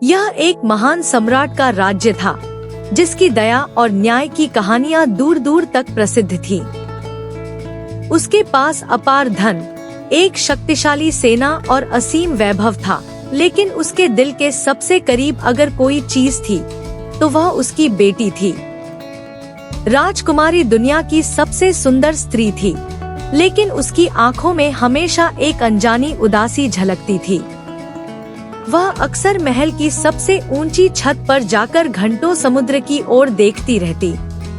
यह एक महान सम्राट का राज्य था, जिसकी दया और न्याय की कहानियां दूर दूर तक प्रसिद्ध थी। उसके पास अपार धन, एक शक्तिशाली सेना और असीम वैभव था, लेकिन उसके दिल के सबसे करीब अगर कोई चीज थी, तो वह उसकी बेटी थी। राजकुमारी दुनिया की सबसे सुंदर स्त्री थी, लेकिन उसकी आंखों में हमेशा एक अनजानी उदासी झलकती थी। वह अक्सर महल की सबसे ऊंची छत पर जाकर घंटों समुद्र की ओर देखती रहती,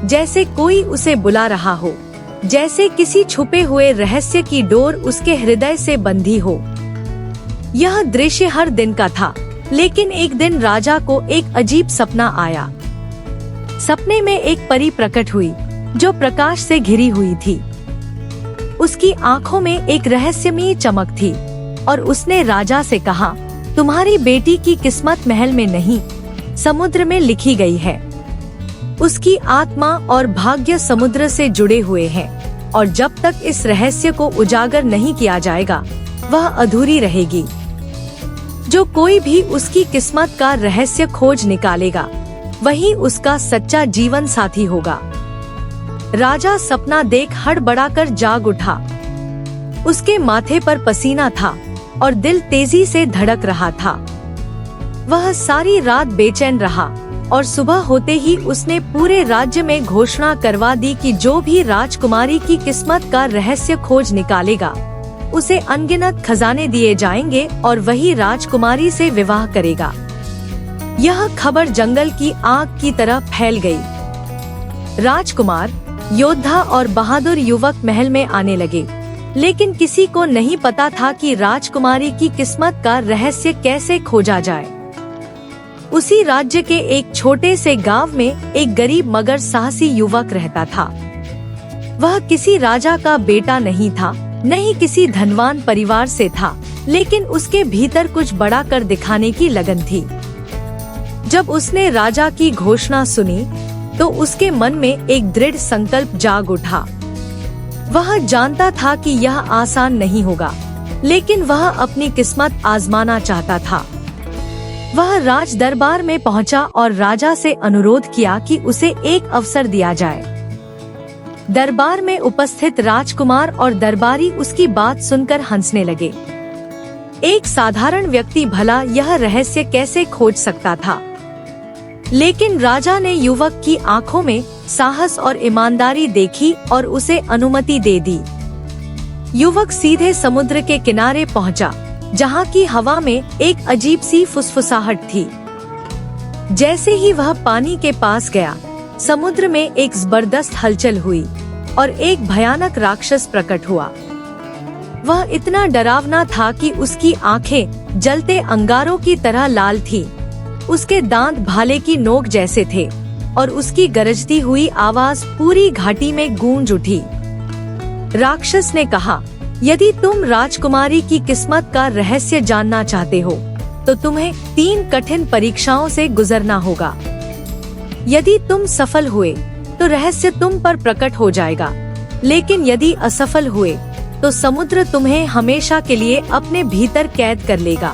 जैसे कोई उसे बुला रहा हो, जैसे किसी छुपे हुए रहस्य की डोर उसके हृदय से बंधी हो। यह दृश्य हर दिन का था, लेकिन एक दिन राजा को एक अजीब सपना आया। सपने में एक परी प्रकट हुई, जो प्रकाश से घिरी हुई थी। उसकी आंखों में एक रहस्यमयी चमक थी, और उसने राजा से कहा, तुम्हारी बेटी की किस्मत महल में नहीं, समुद्र में लिखी गई है। उसकी आत्मा और भाग्य समुद्र से जुड़े हुए हैं, और जब तक इस रहस्य को उजागर नहीं किया जाएगा, वह अधूरी रहेगी। जो कोई भी उसकी किस्मत का रहस्य खोज निकालेगा, वही उसका सच्चा जीवन साथी होगा। राजा सपना देख हड़बड़ाकर जाग उठा। उसके माथे पर पसीना था और दिल तेजी से धड़क रहा था। वह सारी रात बेचैन रहा, और सुबह होते ही उसने पूरे राज्य में घोषणा करवा दी कि जो भी राजकुमारी की किस्मत का रहस्य खोज निकालेगा, उसे अनगिनत खजाने दिए जाएंगे और वही राजकुमारी से विवाह करेगा। यह खबर जंगल की आग की तरह फैल गई। राजकुमार, योद्धा और बहादुर युवक महल में आने लगे, लेकिन किसी को नहीं पता था कि राजकुमारी की किस्मत का रहस्य कैसे खोजा जाए। उसी राज्य के एक छोटे से गांव में एक गरीब मगर साहसी युवक रहता था। वह किसी राजा का बेटा नहीं था, न ही किसी धनवान परिवार से था, लेकिन उसके भीतर कुछ बड़ा कर दिखाने की लगन थी। जब उसने राजा की घोषणा सुनी, तो उसके मन में एक दृढ़ संकल्प जाग उठा। वह जानता था कि यह आसान नहीं होगा, लेकिन वह अपनी किस्मत आजमाना चाहता था। वह राज दरबार में पहुंचा और राजा से अनुरोध किया कि उसे एक अवसर दिया जाए। दरबार में उपस्थित राजकुमार और दरबारी उसकी बात सुनकर हंसने लगे। एक साधारण व्यक्ति भला यह रहस्य कैसे खोज सकता था? लेकिन राजा ने युवक की आंखों में साहस और ईमानदारी देखी और उसे अनुमति दे दी। युवक सीधे समुद्र के किनारे पहुंचा, जहां की हवा में एक अजीब सी फुसफुसाहट थी। जैसे ही वह पानी के पास गया, समुद्र में एक जबरदस्त हलचल हुई और एक भयानक राक्षस प्रकट हुआ। वह इतना डरावना था कि उसकी आंखें जलते अंगारों की तरह लाल थीं। उसके दांत भाले की नोक जैसे थे और उसकी गरजती हुई आवाज पूरी घाटी में गूंज उठी। राक्षस ने कहा, यदि तुम राजकुमारी की किस्मत का रहस्य जानना चाहते हो, तो तुम्हें 3 कठिन परीक्षाओं से गुजरना होगा। यदि तुम सफल हुए, तो रहस्य तुम पर प्रकट हो जाएगा, लेकिन यदि असफल हुए, तो समुद्र तुम्हें हमेशा के लिए अपने भीतर कैद कर लेगा।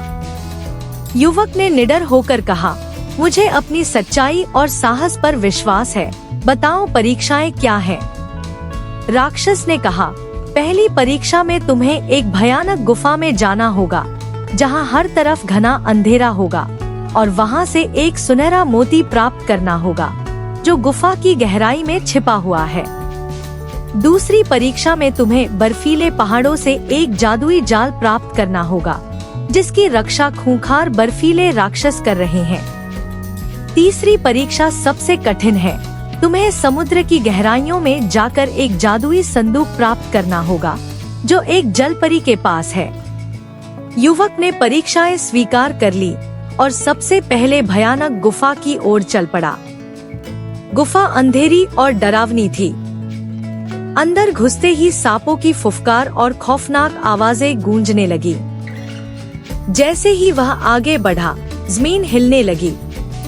युवक ने निडर होकर कहा, मुझे अपनी सच्चाई और साहस पर विश्वास है, बताओ परीक्षाएं क्या हैं? राक्षस ने कहा, पहली परीक्षा में तुम्हें एक भयानक गुफा में जाना होगा, जहां हर तरफ घना अंधेरा होगा, और वहां से एक सुनहरा मोती प्राप्त करना होगा, जो गुफा की गहराई में छिपा हुआ है। दूसरी परीक्षा में तुम्हें बर्फीले पहाड़ों से एक जादुई जाल प्राप्त करना होगा, जिसकी रक्षा खूंखार बर्फीले राक्षस कर रहे हैं। तीसरी परीक्षा सबसे कठिन है, तुम्हें समुद्र की गहराइयों में जाकर एक जादुई संदूक प्राप्त करना होगा, जो एक जलपरी के पास है। युवक ने परीक्षाएं स्वीकार कर ली और सबसे पहले भयानक गुफा की ओर चल पड़ा। गुफा अंधेरी और डरावनी थी। अंदर घुसते ही सांपों की फुफकार और खौफनाक आवाजें गूंजने लगी। जैसे ही वह आगे बढ़ा, जमीन हिलने लगी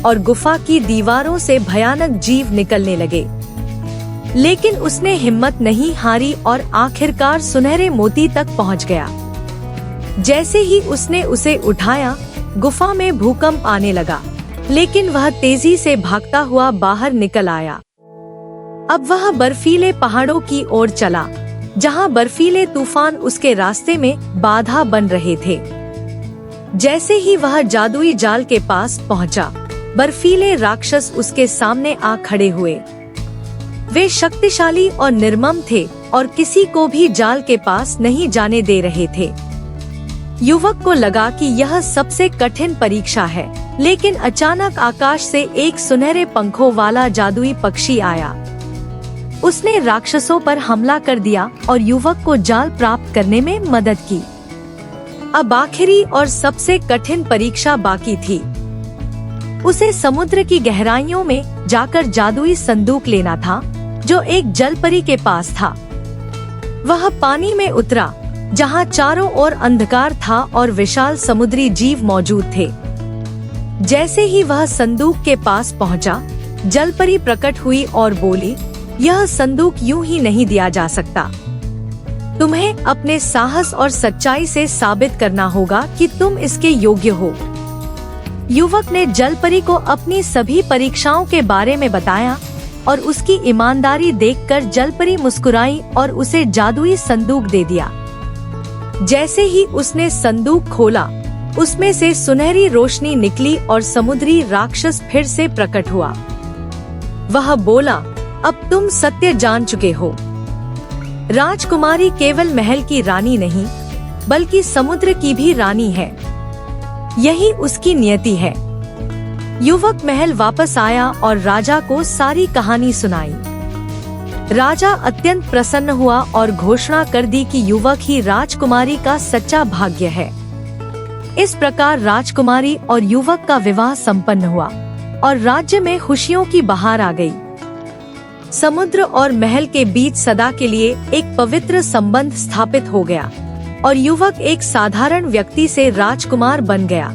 और गुफा की दीवारों से भयानक जीव निकलने लगे। लेकिन उसने हिम्मत नहीं हारी और आखिरकार सुनहरे मोती तक पहुंच गया। जैसे ही उसने उसे उठाया, गुफा में भूकंप आने लगा, लेकिन वह तेजी से भागता हुआ बाहर निकल आया। अब वह बर्फीले पहाड़ों की ओर चला, जहां बर्फीले तूफान उसके रास्ते में बाधा बन रहे थे। जैसे ही वह जादुई जाल के पास पहुंचा, बर्फीले राक्षस उसके सामने आ खड़े हुए। वे शक्तिशाली और निर्मम थे और किसी को भी जाल के पास नहीं जाने दे रहे थे। युवक को लगा कि यह सबसे कठिन परीक्षा है, लेकिन अचानक आकाश से एक सुनहरे पंखों वाला जादुई पक्षी आया। उसने राक्षसों पर हमला कर दिया और युवक को जाल प्राप्त करने में मदद की। अब आखिरी और सबसे कठिन परीक्षा बाकी थी। उसे समुद्र की गहराइयों में जाकर जादुई संदूक लेना था, जो एक जलपरी के पास था। वह पानी में उतरा, जहां चारों ओर अंधकार था और विशाल समुद्री जीव मौजूद थे। जैसे ही वह संदूक के पास पहुंचा, जलपरी प्रकट हुई और बोली, यह संदूक यूं ही नहीं दिया जा सकता। तुम्हें अपने साहस और सच्चाई से साबित करना होगा कि तुम इसके योग्य हो। युवक ने जलपरी को अपनी सभी परीक्षाओं के बारे में बताया और उसकी ईमानदारी देखकर जलपरी मुस्कुराई और उसे जादुई संदूक दे दिया। जैसे ही उसने संदूक खोला, उसमें से सुनहरी रोशनी निकली और समुद्री राक्षस फिर से प्रकट हुआ। वह बोला, अब तुम सत्य जान चुके हो। राजकुमारी केवल महल की रानी नहीं, बल्कि समुद्र की भी रानी है। यही उसकी नियति है। युवक महल वापस आया और राजा को सारी कहानी सुनाई। राजा अत्यंत प्रसन्न हुआ और घोषणा कर दी कि युवक ही राजकुमारी का सच्चा भाग्य है। इस प्रकार राजकुमारी और युवक का विवाह संपन्न हुआ और राज्य में खुशियों की बहार आ गई। समुद्र और महल के बीच सदा के लिए एक पवित्र संबंध स्थापित हो गया और युवक एक साधारण व्यक्ति से राजकुमार बन गया।